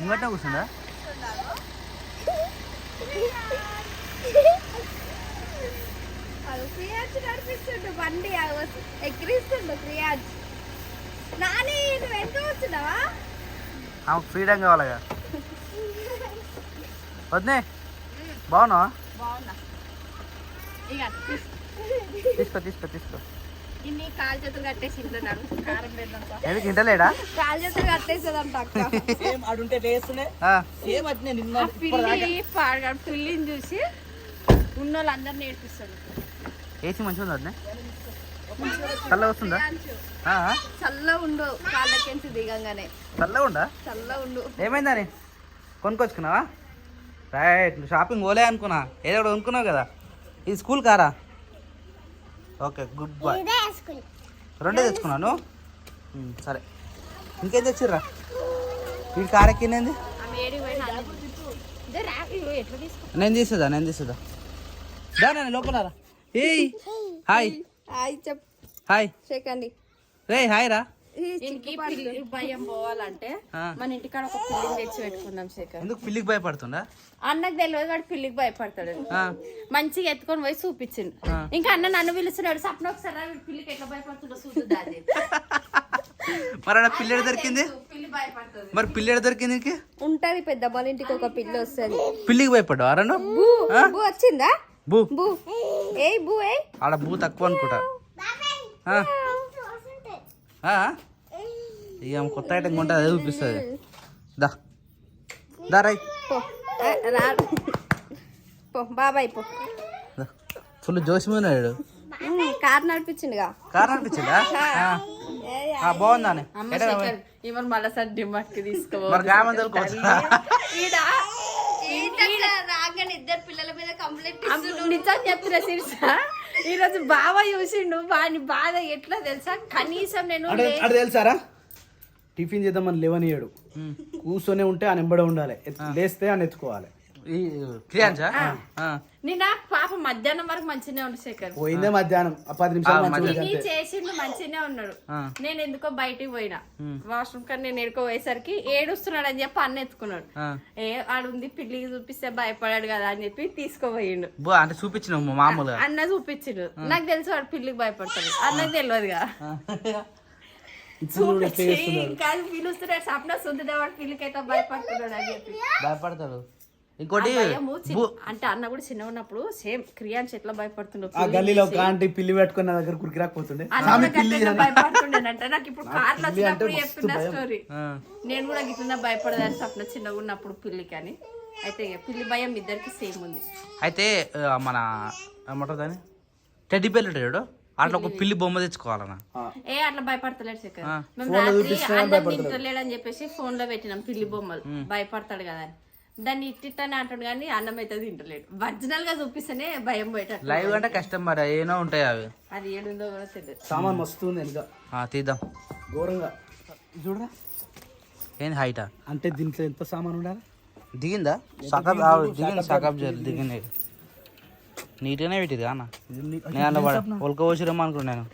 ఇంకట్నే కూర్చుందా? క్రియాజ్ నడిపిస్తుండు బండి ఎక్కిరిస్తుండు క్రియాజ్. నాని నువ్వు ఎంత కూర్చున్నావా? ఆమెకు ఫ్రీడమ్ కావాలిగా. వద్దే బాగున్నావా? బాగున్నా. తీసుకో తీసుకో తీసుకో. ఇన్ని కాలు చేతులు కట్టేసి ఇంట్లో కారం ఎందుకు ఇంటలేడా? కాలు చేతులు కట్టేసేదంట అక్క. పిల్లిని చూసి ఉన్న వాళ్ళందరూ నేర్పిస్తాడు. ఏసీ మంచిగా ఉంది వద్దే? చల్లగా వస్తుందా? చల్ల ఉండు కాళ్ళకి దిగంగానే. చల్లగా ఉండా? చల్ల ఉండు. ఏమైందని కొనుక్కొచ్చుకున్నావా? రైట్. నువ్వు షాపింగ్ పోలే అనుకున్నా, ఏదో ఒకటి కొనుక్కున్నావు కదా. ఇది స్కూల్ కారా? Okay good boy. రెండే తెచ్చుకున్నాను. సరే ఇంకేం తెచ్చిర్రా? వీడి కార్ ఎక్కింది. నేను తీసేదా దా నేను లోపల రా. ఏయ్ హాయ్ హాయ్ చెప్. హాయ్ చెప్పండి. రే హాయ్ రా. భయం పోవాలంటే మన ఇంటికాడ ఒక పిల్లిని తెచ్చి పెట్టుకుందాం శేఖర్. ఎందుకు పిల్లికి భయపడుతుందా? అన్నకు తెలియదు వాడు పిల్లికి భయపడతాడు. మంచిగా ఎత్తుకొని పోయి చూపించిండు. ఇంకా అన్న నన్ను పిలుస్తున్నాడు. సప్న ఒకసారి పిల్లికి ఎట్లా భయపడుతుండో చూద్దా. మరి పిల్లెడ దొరికింది? పిల్లి భయపడుతుంది. మరి పిల్లెడ దొరికింది? ఉంటది పెద్ద వాళ్ళ ఇంటికి ఒక పిల్లి వస్తుంది. పిల్లికి భయపడ్డా? బూ వచ్చిందా? బూ బూ ఏయ్ బూ ఏయ్. ఆడ బూ తక్కువ అనుకుంటా. ఇక కొత్త ఐటమ్ కొంటే అదే చూపిస్తుంది. దా దా రై పో బాబాయ్ పో. ఫుల్ జోష్ మీద ఉన్నాడు. కార్ నడిపించిండుగా. కార్ నడిపించిందా? బాగుందా? మళ్ళీ డిమార్ట్ తీసుకో. మరి గామంది రాగానే ఇద్దరు పిల్లల మీద కంప్లైంట్ నిజం చెప్తున్నా సిరిసా. ఈ రోజు బాగా చూసిండు. వాని బాధ ఎట్లా తెలుసా? కనీసం నేను తెలుసారా, టిఫిన్ చేద్దామని లేవనియాడు. కూర్చొని ఉంటే ఆ నెంబడే ఉండాలి, లేస్తే అని ఎత్తుకోవాలి. నిన్న పాప మధ్యాహ్నం వరకు మంచిగానే ఉండు శేఖర్. పోయిందే మధ్యాహ్నం 10 నిమిషాలు చేసిండు మంచిగానే ఉన్నాడు. నేను ఎందుకో బయటికి పోయినా వాష్రూమ్ కానీ నేను ఎడుకో పోయేసరికి ఏడుస్తున్నాడు అని చెప్పి అన్న ఎత్తుకున్నాడు. ఆడుంది పిల్లికి చూపిస్తే భయపడాడు కదా అని చెప్పి తీసుకోపోయిండు. అంటే చూపించిన మామూలుగా అన్న చూపించిండు. నాకు తెలుసు వాడు పిల్లికి భయపడతాడు. అన్నకు తెలియదుగా. ఇంకా పిలుస్తున్నాడు సప్న సుద్దా వాడు పిల్లికి అయితే భయపడుతున్నాడు అని చెప్పి భయపడతాడు. ఇంకోటి అంటే అన్న కూడా చిన్న ఉన్నప్పుడు సేమ్ క్రియాన్స్ ఎట్లా భయపడుతుండో ఆ గల్లీలో కాంటి పిల్లి పెట్టుకున్న దగ్గర కురికిరాకపోతుండే భయపడుతుండేనంట. నాకు ఇప్పుడు కార్లు వచ్చినప్పుడు చెప్తున్నా స్టోరీ. నేను కూడా గిట్ల భయపడదాన్ని సప్న చిన్నగా ఉన్నప్పుడు పిల్లికి అని. అయితే పిల్లి భయం ఇద్దరికి సేమ్ ఉంది. అయితే మన ఏమంటారు దాన్ని టెడ్డీ బేర్ ఉంటాడు, అట్లా ఒక పిల్లి బొమ్మ తెచ్చుకోవాలన్నా. అట్లా భయపడతలేడు శేఖర్. మేము రాత్రి అన్నం తింటలేడని చెప్పేసి ఫోన్ లో పెట్టినాం పిల్లి బొమ్మలు. భయపడతాడు కదా అని దాన్ని ఇట్టిట్టానే అంటాడు కానీ అన్నం అయితే తింటలేడు. ఒరిజినల్ గా చూపిస్తేనే భయం బయట. లైవ్ అంటే కష్టం మరి, ఏమో ఉంటాయి అవి. అది ఏడుందో కూడా తెలియదు. సామాన్ మస్తు ఉంది వెనుక. తీద్దాం ఘోరంగా చూడరా. ఏంది హైటా అంటే దీంట్లో ఎంత సామాన్ ఉండాలి? దిగిందా? సకప్ దిగింది, సకప్ చేయాలి దిగింది. నీట్గానే పెట్టింది అన్న. నేను అలా ఉల్క పోసిరమ్మా అనుకున్నాను.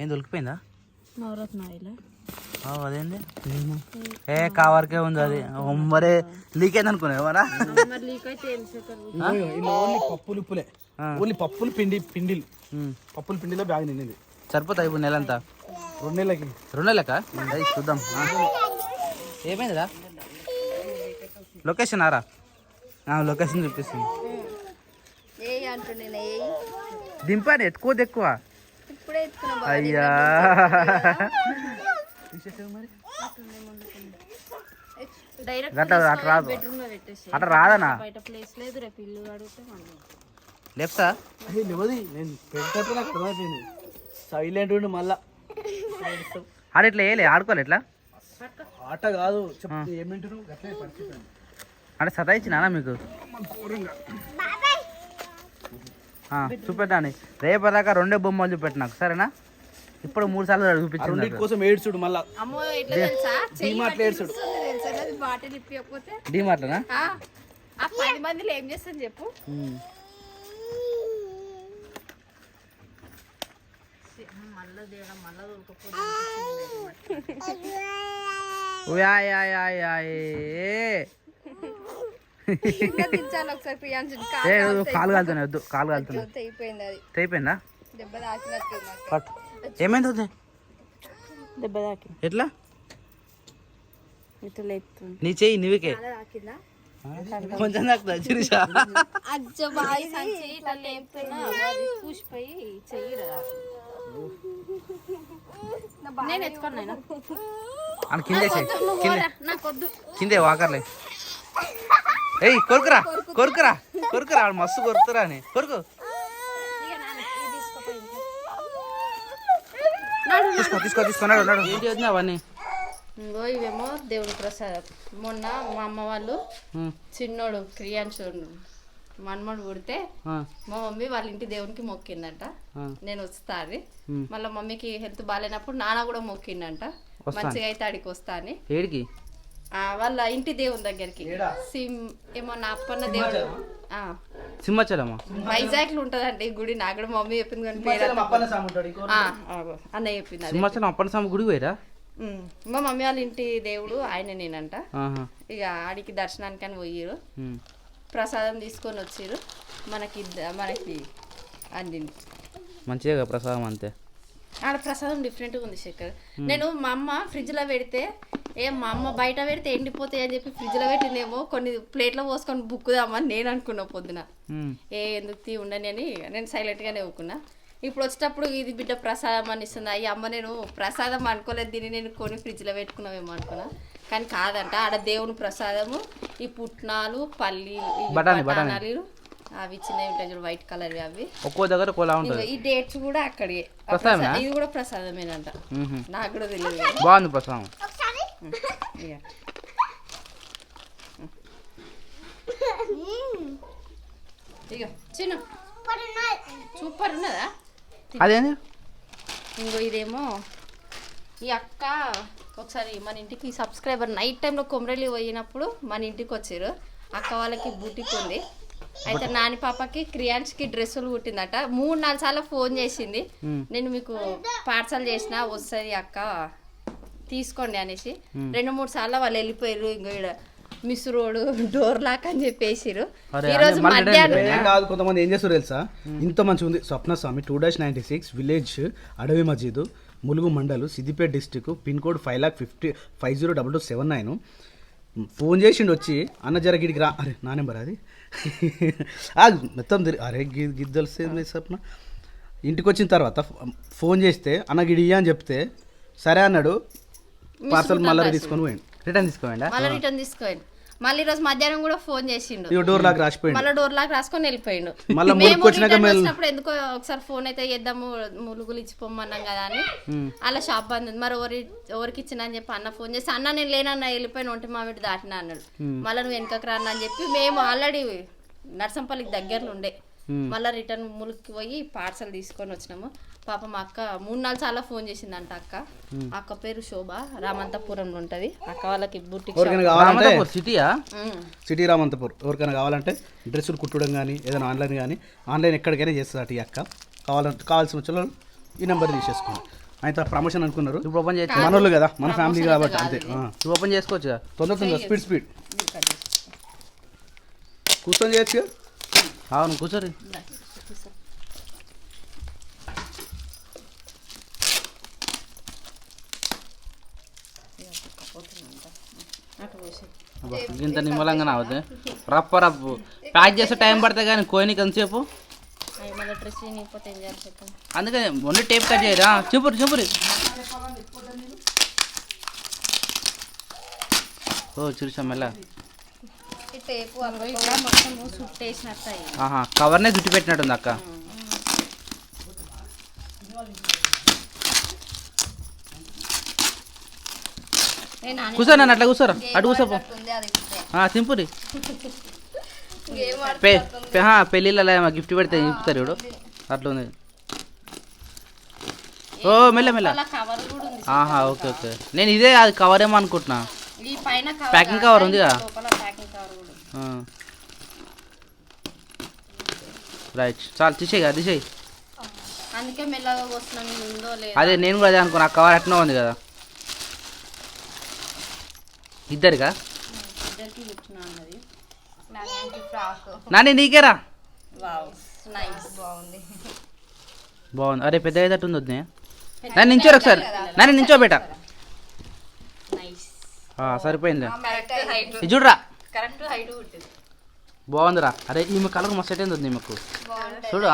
ఏంది ఉలికిపోయిందా? అదేంది కవర్కే ఉంది అది. మరే లీక్ అయింది అనుకున్నా. పప్పులు ఉప్పులే, ఓన్లీ పప్పులు పిండిలు పప్పుల పిండిలో బ్యాగ్ నిండింది. సరిపోతాయి ఇప్పుడు నెలంతా? 2 నెలలకి. 2 నెలలకా? చూద్దాం. ఏమైందిరా? లొకేషన్ ఆరా? లొకేషన్ చూపిస్తుంది. దింపాను ఎక్కువ అయ్యా. అట్లా రాదనా? లేప్సా లేవది. నేను పెట్టినప్పుడు నాకు అర్థమైపోయింది. సైలెంట్ ఉండి మళ్ళా ఆడ ఇట్లా వేయలే, ఆడుకోవాలి ఇట్లా. ఆట కాదు ఏమింటారు అంటే సతాయించినా మీకు? చూపెట్టాను రేపదాకా 2 బొమ్మలు చూపెట్టు నాకు, సరేనా? ఇప్పుడు 3 సార్లు చూపించండి కోసం ఏడ్చుడు. మళ్ళా డిమార్ట్లోనా? 10 మందిలో ఏం చేస్తాను చెప్పు. దించాలి ఒకసారి ప్రియాంశుని కాలు కాలుతున్నాయి, వద్దు కాలు కాలుతున్నాయి. తెగిపోయింది అది, తెగిపోయిందా? దెబ్బ తాకినట్టు పట్టు. ఏమైంది వద్దు? దెబ్బ తాకి ఎట్లా? ఇట్లా లేపుతుంది. నీ చెయ్యి నువ్వుకే తాకిందా కొంచెం తాకుతా శిరీష. అజ్జ బాయ్ సంచి ఇట్లా లేపుతున్నా అది పూసిపోయి చెయ్యి నేను ఎత్తుకున్నాను. అని కిందేసే, నాకొద్దు. కిందే వాకర్లే. ఏయ్ కొరుకురా కొరుకురా కొరుకురా, మస్తు కొరుకుతురా అని కొరుకు. తీసుకో తీసుకో తీసుకున్నాడు ఉన్నాడు. ఏంటి వద్దు అవన్నీ? ఇంకో ఇవేమో దేవుడి ప్రసాదం. మొన్న మా అమ్మ వాళ్ళు చిన్నోడు క్రియాన్షుడు మన్మడు పుడితే మా మమ్మీ వాళ్ళ ఇంటి దేవునికి మొక్కిందంట. నేను వస్తాను మళ్ళీ మమ్మీకి హెల్త్ బాగాలేనప్పుడు నాన్న కూడా మొక్కిందంట మంచిగా అయితే అడిగి వస్తా అని. ఏడికి? వాళ్ళ ఇంటి దేవుని దగ్గరికి ఏమో నా అప్పన్న దేవుడు సింహాచలమా వైజాగ్ లో ఉంటదండి ఈ గుడి. నాకు కూడా మమ్మీ చెప్పింది కానీ పేరు అన్న చెప్పింది. సింహాచలం అప్పన్న స్వామి గుడికి పోయిరా? మా మమ్మీ వాళ్ళ ఇంటి దేవుడు ఆయన నేనంట. ఇక ఆడికి దర్శనానికి అని పోయిరు, ప్రసాదం తీసుకొని వచ్చిరు. మనకి అందింది మంచిగా ప్రసాదం అంతే. ఆడ ప్రసాదం డిఫరెంట్గా ఉంది శేఖర్. నేను మా అమ్మ ఫ్రిడ్జ్లో పెడితే మా అమ్మ బయట పెడితే ఎండిపోతాయి అని చెప్పి ఫ్రిడ్జ్లో పెట్టినేమో కొన్ని ప్లేట్లో పోసుకొని బుక్కుదామని నేను అనుకున్నా పొద్దున. ఎందుకు ఉండని అని నేను సైలెంట్గానే ఊకున్నా. ఇప్పుడు వచ్చేటప్పుడు ఇది బిడ్డ ప్రసాదం అని ఇస్తుంది. అయ్యి అమ్మ నేను ప్రసాదం అనుకోలేదు, దీన్ని నేను కొని ఫ్రిడ్జ్లో పెట్టుకున్నామేమో అనుకున్నా. కానీ కాదంట, ఆడ దేవుని ప్రసాదము ఈ పుట్నాలు బఠానీలు అవి చిన్నవి ఉంటాయి చూడు వైట్ కలర్, అవి ఒక్కో దగ్గర ఒకలా ఉంటుంది. ఈ డేట్స్ కూడా అక్కడే. ఇది కూడా ప్రసాదమేనంట, నాకు కూడా తెలియదు. బాగుంది ప్రసాదం. ఇక చిన్న సూపర్ ఉన్నదా? అదేంది? ఇంకో ఇదేమో ఈ అక్క ఒకసారి మన ఇంటికి సబ్స్క్రైబర్ నైట్ టైంలో కొమరలి పోయినప్పుడు మన ఇంటికి వచ్చారు. అక్క వాళ్ళకి బూటికి ఉంది. అయితే నాని పాపకి క్రియాన్స్కి డ్రెస్సులు కుట్టిందట. 3-4 సార్లు ఫోన్ చేసింది, నేను మీకు పార్సల్ చేసిన వస్తుంది అక్క తీసుకోండి అనేసి. 2-3 సార్లు వాళ్ళు వెళ్ళిపోయారు. ఇంకో మిస్ రోడ్ డోర్ లాక్ అని చెప్పేసిరు. ఈరోజు మధ్యాహ్నం కాదు, కొంతమంది ఏం చేస్తారు తెలుసా, ఇంత మంచిగా ఉంది. స్వప్నస్వామి 2-96 village Adavi Masjid Mulugu mandal Siddipet district pin code 5,50,279. Phone చేసిండు వచ్చి, అన్న జరగిడికి రా. అరే నా నెంబర్ అది మొత్తం అరే గిద్దలు స్వప్న. ఇంటికి వచ్చిన తర్వాత ఫోన్ చేస్తే అన్న గిడి అని చెప్తే సరే అన్నాడు. పార్సల్ మళ్ళీ తీసుకొని పోయిండు. రిటర్న్ తీసుకోండి. మళ్ళీ ఈరోజు మధ్యాహ్నం కూడా ఫోన్ చేసిండు. డోర్ లాక్ రాసిపోయిండు. మళ్ళీ డోర్ లాక్ రాసుకొని వెళ్ళిపోయిండు. వచ్చినప్పుడు ఎందుకో ఒకసారి ఫోన్ అయితే చేద్దాము, ములుగులు ఇచ్చిపోమన్నాం కదా అని. అలా షాప్ బంద్ ఉంది. మరి ఎవరికి ఇచ్చిన అని చెప్పి అన్న ఫోన్ చేసి, అన్న నేను లేనన్నా వెళ్ళిపోయిన ఒంటి మామిడి దాటినా అన్నాడు. మళ్ళీ నువ్వు వెనకకు రాన్నా అని చెప్పి మేము ఆల్రెడీ నర్సంపల్లికి దగ్గరలో ఉండే మళ్ళీ రిటర్న్ ములుగుకి పోయి పార్సల్ తీసుకొని వచ్చినాము. పాప మా అక్క 3-4 సార్లు ఫోన్ చేసిందంట. అక్క పేరు శోభ, రామంతపురంలో ఉంటది. అక్క వాళ్ళకి బుట్టి సిటీ రామంతపూర్. ఎవరికైనా కావాలంటే డ్రెస్సులు కుట్టడం కానీ ఏదైనా ఆన్లైన్ ఎక్కడికైనా చేస్తుంది అటు. ఈ అక్క కావాల్సిన వచ్చిన ఈ నెంబర్ తీసేసుకోండి. అయితే ప్రమోషన్ అనుకున్నారు, మనోళ్ళు కదా, మన ఫ్యామిలీ కాబట్టి అంతే. ఓపెన్ చేసుకోవచ్చు తొందర స్పీడ్ కూర్చొని చేయొచ్చు. అవును కూర్చోరు. ఇంత నిమ్మలంగా అవుతుంది. రప్పు ప్యాక్ చేస్తే టైం పడుతుంది కానీ కోయినికి ఎంతసేపు. అందుకని ఓన్లీ టేప్ కట్ చేయరా. చెప్పురు ఓ చూసా మెల్ల కవర్నే జుట్టు పెట్టినట్టుంది అక్క. కూర్చో నన్ను అట్లా కూర్చోరా, అటు కూర్చోపో. సింపురి పెళ్ళిళ్ళ గిఫ్ట్ పెడితే నింపుతారు ఇప్పుడు, అట్లా ఉంది. ఓ మెల్ల ఓకే. నేను ఇదే అది కవర్ ఏమో అనుకుంటున్నా. ప్యాకింగ్ కవర్ ఉంది కదా. రైట్ చాలు తీసేయి. అదే నేను కూడా అదే అనుకున్నా, కవర్ అట్లా ఉంది కదా. ఇద్దరిగా ఇద్దరికి కూర్చున్నా అన్నది. నాని నీకేరా వావ్ నైస్. బాగుంది. అరే పెద్ద అయ్యేటట్టు ఉంది వద్దు నన్ను నించోరు ఒకసారి నన్ను నించోబెట్ట నైస్. సరిపోయింది కరెక్ట్ హైట్. ఇది చూడరా కరెక్ట్ హైట్ పుట్టింది. బాగుందిరా. అరే ఈమె కలర్ మస్తు సెట్ అయింది ఈమెకు చూడు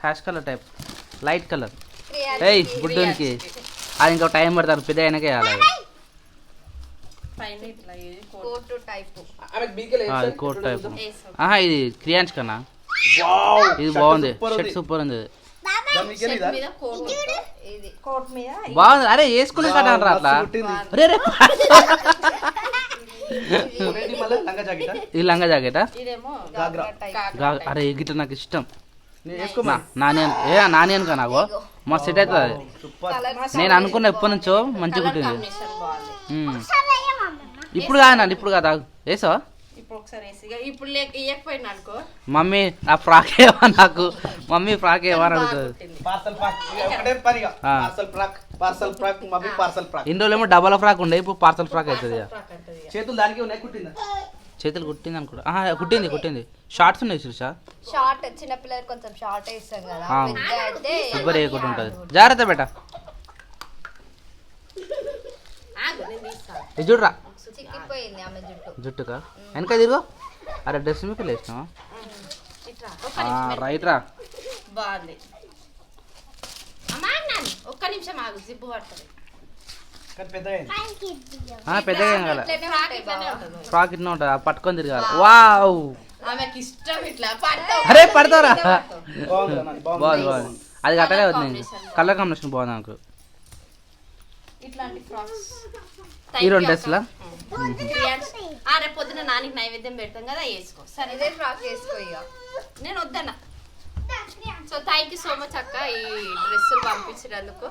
ash colour type light colour. ఏయ్ బుడ్డోనికి అది ఇంకా టైం పడతారు పెద్ద అయినాకే వేయాలి పైన ఇట్లా ఇది కోట్ టైప్. అది కోట్ టైప్. ఇది క్రియాన్స్ కన్నా ఇది బాగుంది షర్ట్ సూపర్ ఉంది మీద కోట్ ఇది కోట్ మీద బాగుంది. అరే వేసుకునే కదా రా అట్లా. అరే రే ఇది లంగా జాకెటా? ఇదేమో అరే గిట్ల నాకు ఇష్టం. నాని నాని అనుకో నాకు మస్తు సెట్ అవుతుంది అది. నేను అనుకున్న ఎప్పటి నుంచో మంచిగా ఉంటుంది. కాంబినేషన్ బాగుంది. ఇప్పుడు కాదు ఇప్పుడు కాదు వేసావా? ఇప్పుడు ఒకసారి వేసి ఇప్పుడు ఇయ్యకపోయినా అనుకో మమ్మీ నా ఫ్రాక్ ఏవా నాకు మమ్మీ ఫ్రాక్ ఏవా అని అడుగుతుంది. ఇన్ని రోజులేమో డబల్ ఫ్రాక్ ఉండే ఇప్పుడు పార్సల్ ఫ్రాక్ అవుతుంది. చేతులు దానికి ఉన్నాయి కుట్టిందా? చేతులు కుట్టింది అనుకుంటా. కుట్టింది షార్ట్స్ ఉన్నాయి చూసా. షార్ట్ చిన్న పిల్లలు కొంచెం షార్ట్ వేస్తాం కదా, పెద్ద అయితే ఇబ్బరు వేయకుండా ఉంటుంది. జాగ్రత్త బేట. ఇది చూడరా చిక్కిపోయింది ఆమె జుట్టు. జుట్టుకా వెనక తిరుగు. అరే డ్రెస్ మీకు వేసినావా? రైట్ రా. బాగుంది. అమ్మా నాని ఒక్క నిమిషం ఆగు జిప్పు పడుతుంది. పెద్దగా ఏం కాదు. ఇట్లానే ఉంటుంది. ఫ్రాక్ ఇట్లా ఉంటుంది పట్టుకొని తిరగాలి. వావ్ ఆమెకి ఇష్టం ఇట్లా పడతావు. అరే పడతావురా. బాగుంది. అది కట్టలే అవుతుంది. కలర్ కాంబినేషన్ బాగుంది నాకు. ఇట్లాంటి ఫ్రాక్స్ ఈ రెండు డ్రెస్లా రేపు పొద్దున నానికి నైవేద్యం పెడతాం కదా వేసుకో. సరే ఇదే ఫ్రాక్ వేసుకో ఇక. నేను వద్దన్నా. So thank you so much అక్క ఈ డ్రెస్సులు పంపించినందుకు.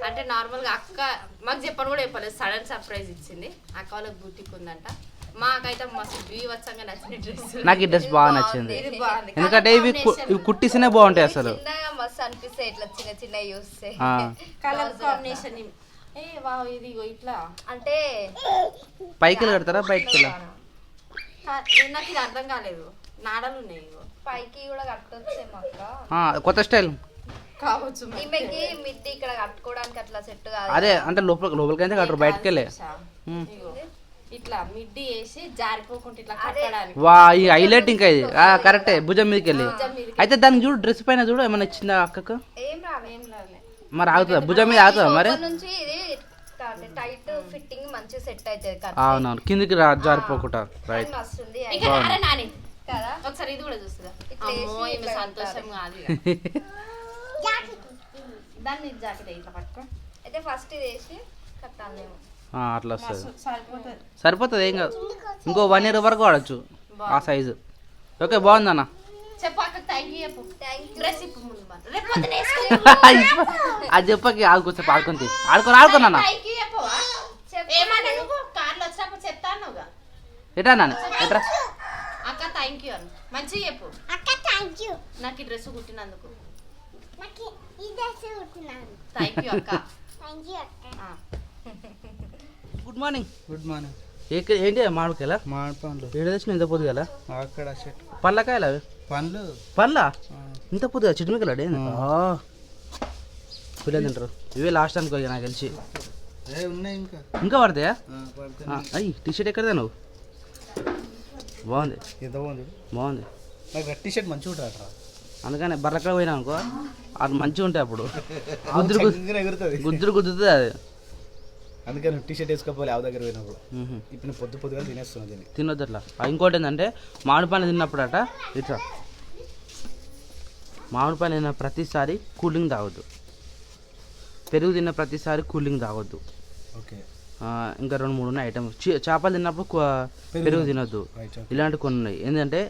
అంటే నార్మల్గా అక్క మాకు చెప్పని కూడా చెప్పలేదు, సడన్ సర్ప్రైజ్ ఇచ్చింది. అక్క వాళ్ళకి బూటిక్ ఉందంట. మాకైతే మస్తు బీవత్సంగా నచ్చిన డ్రెస్. నాకు ఈ డ్రెస్ బాగా నచ్చింది ఇది బాగుంది. ఎందుకంటే ఇవి కుట్టిస్తేనే బాగుంటాయి అసలు. చిన్నగా మస్తు అనిపిస్తాయి ఇట్లా చిన్న చిన్న చూస్తే. కలర్ కాంబినేషన్ ఏ వావ్ ఇది ఇట్లా అంటే పైకి కడతారా బయటకి నాకు ఇది అర్థం కాలేదు. నాడలు ఉన్నాయి ఇగో. పైకి కూడా కట్టొచ్చేమో అక్క. కొత్త స్టైల్ కావచ్చు. ఈమెకి మిడ్డి ఇక్కడ కట్టుకోవడానికి అట్లా సెట్ కాదు. అదే అంటే లోపలికైతే కట్టరు బయటకి వెళ్ళే. ఇగో ఇట్లా మిడ్డి వేసి జారిపోకుండా ఇట్లా కట్టడానికి. వా ఈ హైలైట్ ఇంకా ఇది కరెక్టే భుజం మీదకి వెళ్ళి. అయితే దానికి చూడు డ్రెస్ పైన చూడు ఏమైనా ఇచ్చిందా అక్కకు? ఏం రాదు. ఏం రాలే. మరి ఆగుతుందా భుజం మీద ఆగుతుందా మరి? నుంచి ఇది టైట్ ఫిట్టింగ్ మంచిగా సెట్ అవుతుంది. అవునవును కిందికి జారిపోకుండా. రైట్ వస్తుంది ఇక అరే నాని కదా. ఒకసారి ఇది కూడా చూస్తుందా? ఇట్లా అమ్మో వేసి ఈమె ఇట్లా సంతోషం కాదు ఇక. దాన్ని జాకెట్ ఇట్లా పట్టుకో. అయితే ఫస్ట్ ఇది వేసి కట్టాలేమో. అట్లా వస్తుంది. సరిపోతుంది. సరిపోతుంది ఏం కాదు. ఇంకో 1 year వరకు వాడచ్చు ఆ సైజు. ఓకే బాగుందన్న. చెప్పు అక్క థ్యాంక్ యూ చెప్పు. Thank you. డ్రెస్ ఇప్పుడు ముందు రేపు పొద్దున వేసుకో. అది చెప్పకి ఆడుకొస్తే ఆడుకుంది ఆడుకున్నా థ్యాంక్ యూ చెప్పవా? ఏమన్నా నువ్వు కార్లో వచ్చినప్పుడు చెప్తా అన్నావుగా. ఎట్రా నాన్న ఎట్రా. అక్క థ్యాంక్ యూ అను మంచిగా చెప్పు. అక్క థ్యాంక్ యూ. నాకు ఈ డ్రెస్ కుట్టినందుకు నాకు ఈ డ్రెస్ కుట్టినాను. థ్యాంక్ యూ అక్క. థ్యాంక్ యూ అక్క. Good morning. Good morning. ఏంటి మామిడికాయలా? మామిడి పండ్లు ఏడు తెచ్చిన ఇంత పొద్దు కదా. అక్కడ చెట్టు పళ్ళకాయలు అవి పండ్లు పళ్ళ ఇంత పొద్దుగా చిట్టుమికలాడే పిల్లలు తింటారు. ఇవే లాస్ట్ అనుకో నాకు తెలిసి. ఉన్నాయి ఇంకా ఇంకా పడతాయా? అయ్యి టీ షర్ట్ ఎక్కడదా నువ్వు? బాగుంది. ఎంత బాగుంది. బాగుంది. నాకు రెడ్ టీ షర్ట్ మంచిగా ఉంటుంది. అందుకని బర్రక్కడ పోయినా అనుకో అది మంచిగా ఉంటాయి. అప్పుడు ఎగురుతుంది గుద్దుతుంది అది. అందుకని టీ షర్ట్ వేసుకోవాలి ఆవు దగ్గర పోయినప్పుడు. ఇప్పుడు నేను పొద్దుగా తినేస్తున్నాను దీన్ని. తినొద్దు అట్లా. ఇంకోటి ఏంటంటే మామిడి పళ్ళు తిన్నప్పుడు అట ఇట్లా మామిడి పళ్ళు తిన్న ప్రతిసారి కూలింగ్ తాగొద్దు. పెరుగు తిన్న ప్రతిసారి కూలింగ్ తాగొద్దు. ఓకే. ఇంకా 2-3 ఉన్నాయి ఐటమ్స్. చేపలు తిన్నప్పుడు పెరుగు తినొద్దు. ఇలాంటి కొన్ని ఉన్నాయి. ఏంటంటే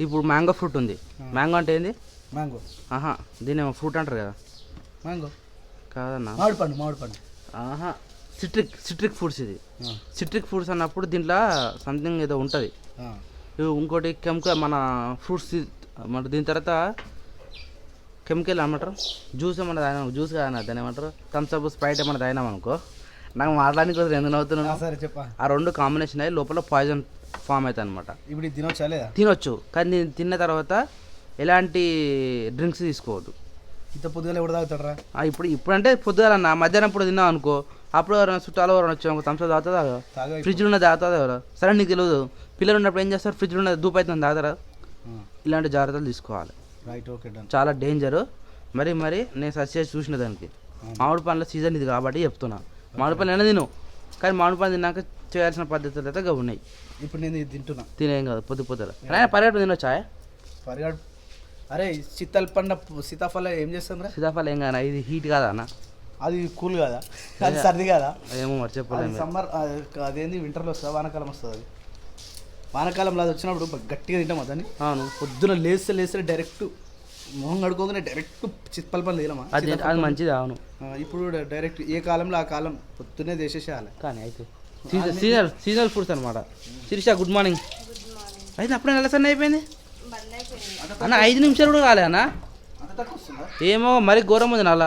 ఇప్పుడు మ్యాంగో ఫ్రూట్ ఉంది. మ్యాంగో అంటే ఏంది? మ్యాంగో. దీని ఏమో ఫ్రూట్ అంటారు కదా. మ్యాంగో కాదన్నా మామిడి పండు. Citric fruits. ఇది సిట్రిక్ ఫ్రూట్స్ అన్నప్పుడు దీంట్లో సంథింగ్ ఏదో ఉంటుంది. ఇంకోటి కెమికల్ మన ఫ్రూట్స్ మన దీని తర్వాత కెమికల్ ఏమంటారు జ్యూస్ ఏమన్నా తాగినా జ్యూస్ కాదన్నా దాని ఏమంటారు థమ్స్అప్ స్ప్రైట్ ఏమన్నా తాగినాం అనుకో నాకు మాట్లాడానికి కుదరదు, ఎందుకు నవ్వుతున్నాను? సరే చెప్పా. ఆ రెండు కాంబినేషన్ అయ్యి లోపల పాయిజన్ ఫామ్ అవుతుంది అనమాట. ఇప్పుడు ఇది తినొచ్చా లేదా? తినొచ్చు, కానీ దీన్ని తిన్న తర్వాత ఎలాంటి డ్రింక్స్ తీసుకోవద్దు. ఇంత పొద్దుగా ఎవరు తాగుతాడరా? ఇప్పుడు అంటే పొద్దుగాలన్న మధ్యాహ్నం ఇప్పుడు తిన్నావు అనుకో, అప్పుడు ఎవరైనా చుట్టాలు ఎవరైనా వచ్చాము థమ్స్అప్ తాగుతుందా? ఫ్రిడ్జ్లో ఉన్న తాగుతుందా ఎవరు? సరే నీకు తెలియదు, పిల్లలు ఉన్నప్పుడు ఏం చేస్తారు, ఫ్రిడ్జ్లో ఉన్న దూపు అవుతుంది తాగుతారా? ఇలాంటి జాగ్రత్తలు తీసుకోవాలి. Right, okay done. చాలా డేంజరు. మరి నేను సర్చ్ చేసి చూసిన దానికి మామిడి పండ్ల సీజన్ ఇది కాబట్టి చెప్తున్నా. మామిడి పండ్లు అయినా తిను, కానీ మామిడి పండు తిన్నాక చేయాల్సిన పద్ధతులు అయితే ఉన్నాయి. ఇప్పుడు నేను ఇది తింటున్నా. తినేం కాదు పొద్దుల పరిగెట్టు తినొచ్చా? పరిగాడు. అరే సీతాఫలం ఏం చేస్తాం రా? సీతాఫలం ఏం కాదా? ఇది హీట్ కాదా అన్న? అది కూల్ కదా, అది సర్ది కదా. ఏమో మరి చెప్పలేదు. సమ్మర్ అదేంది వింటర్లో వస్తుంది, వానాకాలం వస్తుంది. అది వానాకాలంలో అది వచ్చినప్పుడు గట్టిగా తింటాం దాన్ని. అవును, పొద్దున లేస్తే డైరెక్ట్ మొహం కడుకోగానే డైరెక్ట్ చిత్పల పని తినమా? అది మంచిది. అవును, ఇప్పుడు డైరెక్ట్ ఏ కాలంలో ఆ కాలం పొద్దున్నే చేసేసేయాలి. కానీ అయితే సీజనల్ ఫుడ్స్ అనమాట. Sirisha good morning. అయితే అప్పుడే నెలసన్న అయిపోయింది అన్న, 5 నిమిషాలు కూడా కాలే అన్న. ఏమో మరి ఘోరం ఉంది నల్ల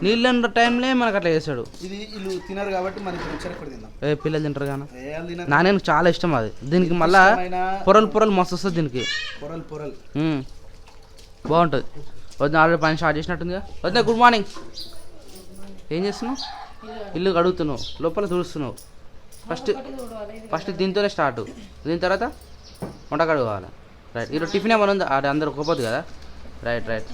నీళ్ళ టైంలో మనకు అట్లా చేస్తాడు. ఇది వీళ్ళు తినరు కాబట్టి మనకి కూడా తిందాం. పిల్లలు తింటారు కానీ నానేకు చాలా ఇష్టం అది. దీనికి మళ్ళా పొరలు మస్తు వస్తుంది దీనికి, పొరలు బాగుంటుంది. వద్ద ఆల్రెడీ పని స్టార్ట్ చేసినట్టుందిగా. వద్ద గుడ్ మార్నింగ్. ఏం చేస్తున్నావు? ఇల్లు కడుగుతున్నావు, లోపల తుడుస్తున్నావు. ఫస్ట్ దీంతోనే స్టార్ట్, దీని తర్వాత వంట కడుకోవాలి. రైట్. ఈరోజు టిఫిన్ ఏమైనా ఉందా? అందరూ ఒక్కపోద్దు కదా. రైట్.